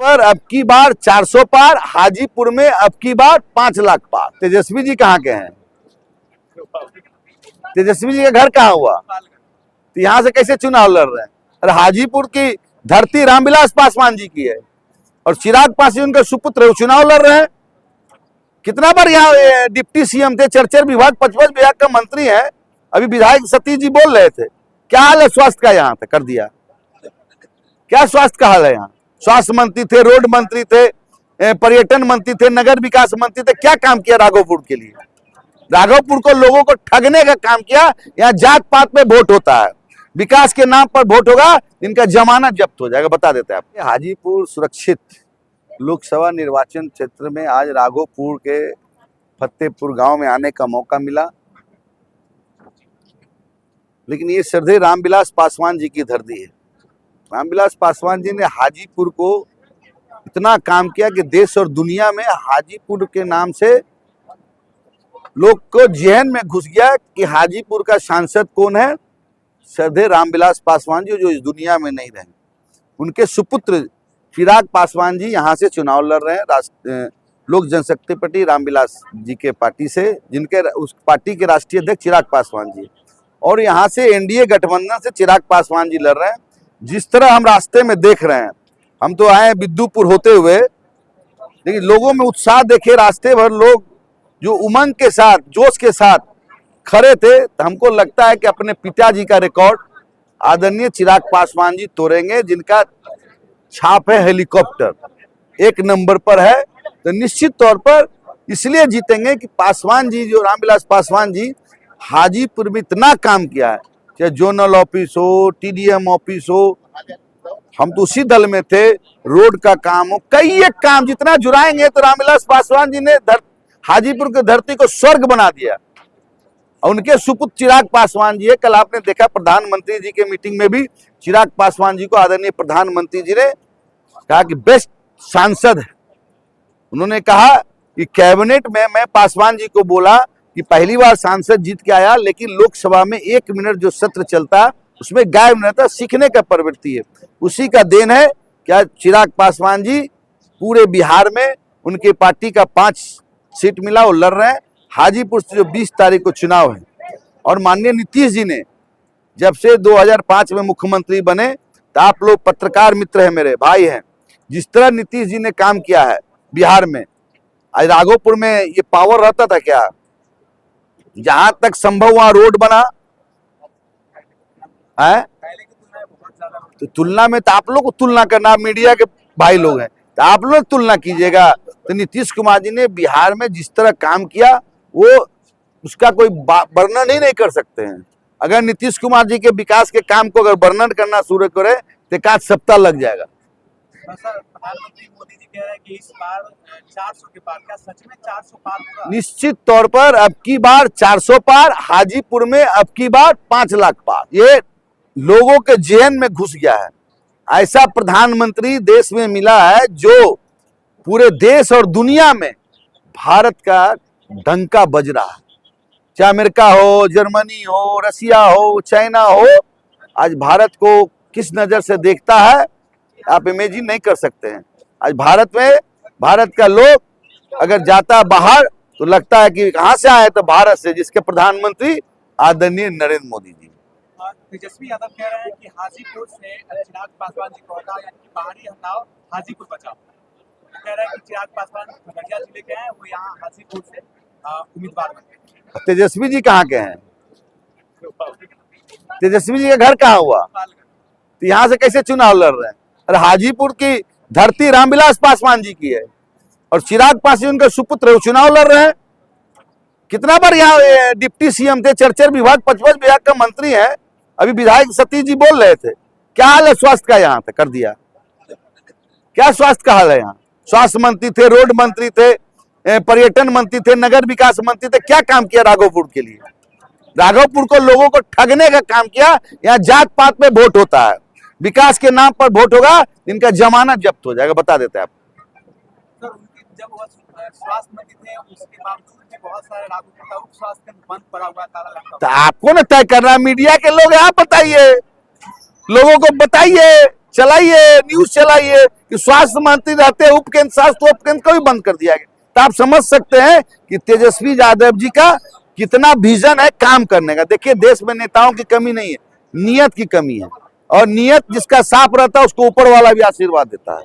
पर अब की बार 400 पार, हाजीपुर में अब की बार 5 लाख पार। तेजस्वी जी कहाँ के हैं? तेजस्वी जी का घर कहाँ हुआ? तो यहाँ से कैसे चुनाव लड़ रहे हैं? अरे हाजीपुर की धरती रामविलास पासवान जी की है और चिराग पासवान उनके सुपुत्र चुनाव लड़ रहे हैं। कितना बार यहाँ डिप्टी सीएम थे, चरचर विभाग 55 विभाग का मंत्री है। अभी विधायक सतीश जी बोल रहे थे क्या हाल है स्वास्थ्य का, यहाँ पे कर दिया। क्या स्वास्थ्य का हाल है यहाँ? स्वास्थ्य मंत्री थे, रोड मंत्री थे, पर्यटन मंत्री थे, नगर विकास मंत्री थे। क्या काम किया राघोपुर के लिए? राघोपुर को लोगों को ठगने का काम किया। यहाँ जात पात में वोट होता है, विकास के नाम पर वोट होगा, इनका जमानत जब्त हो जाएगा। बता देते हैं आप। हाजीपुर सुरक्षित लोकसभा निर्वाचन क्षेत्र में आज राघोपुर के फतेहपुर गांव में आने का मौका मिला, लेकिन ये श्रद्धेय रामविलास पासवान जी की धरती है। रामविलास पासवान जी ने हाजीपुर को इतना काम किया कि देश और दुनिया में हाजीपुर के नाम से लोग को जहन में घुस गया कि हाजीपुर का सांसद कौन है? श्रद्धेय रामविलास पासवान जी, जो इस दुनिया में नहीं रहे। उनके सुपुत्र चिराग पासवान जी यहाँ से चुनाव लड़ रहे हैं, लोक जनशक्ति पार्टी रामविलास जी के पार्टी से, जिनके उस पार्टी के राष्ट्रीय अध्यक्ष चिराग पासवान जी, और यहाँ से एनडीए गठबंधन से चिराग पासवान जी लड़ रहे हैं। जिस तरह हम रास्ते में देख रहे हैं, हम तो आए बिद्दुपुर होते हुए, लेकिन लोगों में उत्साह देखे, रास्ते भर लोग जो उमंग के साथ, जोश के साथ खड़े थे। तो हमको लगता है कि अपने पिताजी का रिकॉर्ड आदरणीय चिराग पासवान जी तोड़ेंगे, जिनका छाप है हेलीकॉप्टर, 1 नंबर पर है। तो निश्चित तौर पर इसलिए जीतेंगे कि पासवान जी, जो रामविलास पासवान जी हाजीपुर में इतना काम किया है, चाहे जोनल ऑफिस हो, टीडीएम ऑफिस हो, हम तो उसी दल में थे, रोड का काम हो, कई एक काम जितना जुड़ाएंगे। तो रामविलास पासवान जी ने हाजीपुर की धरती को स्वर्ग बना दिया। और उनके सुपुत्र चिराग पासवान जी है। कल आपने देखा प्रधानमंत्री जी के मीटिंग में भी चिराग पासवान जी को आदरणीय प्रधानमंत्री जी ने कहा कि बेस्ट सांसद है। उन्होंने कहा कि कैबिनेट में मैं पासवान जी को बोला कि पहली बार सांसद जीत के आया, लेकिन लोकसभा में 1 मिनट जो सत्र चलता उसमें गायब नहीं रहता, सीखने का प्रवृत्ति है। उसी का देन है क्या चिराग पासवान जी पूरे बिहार में उनके पार्टी का 5 सीट मिला, वो लड़ रहे हैं। हाजीपुर से जो 20 तारीख को चुनाव है, और माननीय नीतीश जी ने जब से 2005 में मुख्यमंत्री बने, तो आप लोग पत्रकार मित्र हैं, मेरे भाई हैं, जिस तरह नीतीश जी ने काम किया है बिहार में, आज राघोपुर में ये पावर रहता था क्या? जहां तक संभव वहां रोड बना है। तो तुलना में तो आप लोग को तुलना करना, मीडिया के भाई लोग हैं, तो आप लोग तुलना कीजिएगा। तो नीतीश कुमार जी ने बिहार में जिस तरह काम किया, वो उसका कोई वर्णन ही नहीं कर सकते हैं। अगर नीतीश कुमार जी के विकास के काम को अगर वर्णन करना शुरू करे तो 1 सप्ताह लग जाएगा। प्रधानमंत्री मोदी जी कह रहे हैं कि इस बार 400 के पार, क्या सच में 400 पार होगा? निश्चित तौर पर अब की बार 400 पार, हाजीपुर में अब की बार 5 लाख पार। ये लोगों के जहन में घुस गया है। ऐसा प्रधानमंत्री देश में मिला है जो पूरे देश और दुनिया में भारत का डंका बज रहा है। चाहे अमेरिका हो, जर्मनी हो, रसिया हो, चाइना हो, आज भारत को किस नजर से देखता है आप इमेजिन नहीं कर सकते हैं। आज भारत में, भारत का लोग अगर जाता बाहर तो लगता है कि कहां से आए, तो भारत से, जिसके प्रधानमंत्री आदरणीय नरेंद्र मोदी जी। तेजस्वी यादव कह रहे हैं कि हाजीपुर से चिराग पासवान जी को हटाओ, यानी कि बाहरी हटाओ, हाजीपुर बचाओ। कह रहे हैं कि चिराग पासवान खगड़िया जिले के हैं, वो यहाँ हाजीपुर से उम्मीदवार बने। तेजस्वी जी कहाँ के हैं? तेजस्वी जी का घर कहाँ हुआ? तो यहाँ से कैसे चुनाव लड़ रहे हैं? अरे हाजीपुर की धरती रामविलास पासवान जी की है और चिराग पासवान उनके सुपुत्र चुनाव लड़ रहे हैं। कितना बार यहाँ डिप्टी सीएम थे, चरचर विभाग 55 विभाग का मंत्री है। अभी विधायक सतीश जी बोल रहे थे क्या हाल है स्वास्थ्य का, यहाँ पे कर दिया। क्या स्वास्थ्य का हाल है यहाँ? स्वास्थ्य मंत्री थे, रोड मंत्री थे, पर्यटन मंत्री थे, नगर विकास मंत्री थे। क्या काम किया राघोपुर के लिए? राघोपुर को लोगों को ठगने का काम किया। यहाँ जात पात में वोट होता है, विकास के नाम पर वोट होगा, इनका जमानत जब्त हो जाएगा। बता देते हैं आप। सर, उनकी जब वो स्वास्थ्य मंत्री थे, उसके बावजूद भी बहुत सारे राघोपुर का उप स्वास्थ्य केंद्र बंद पड़ा हुआ, ताला लगा। तो आपको ना तय करना, मीडिया के लोग, आप बताइए, लोगों को बताइए चलाइए, न्यूज चलाइए कि स्वास्थ्य मंत्री रहते हैं उपकेंद्र, स्वास्थ्य उपकेंद्र को भी बंद कर दिया गया। तो आप समझ सकते हैं कि तेजस्वी यादव जी का कितना विजन है काम करने का। देखिए, देश में नेताओं की कमी नहीं है, नियत की कमी है, और नियत जिसका साफ रहता है उसको ऊपर वाला भी आशीर्वाद देता है।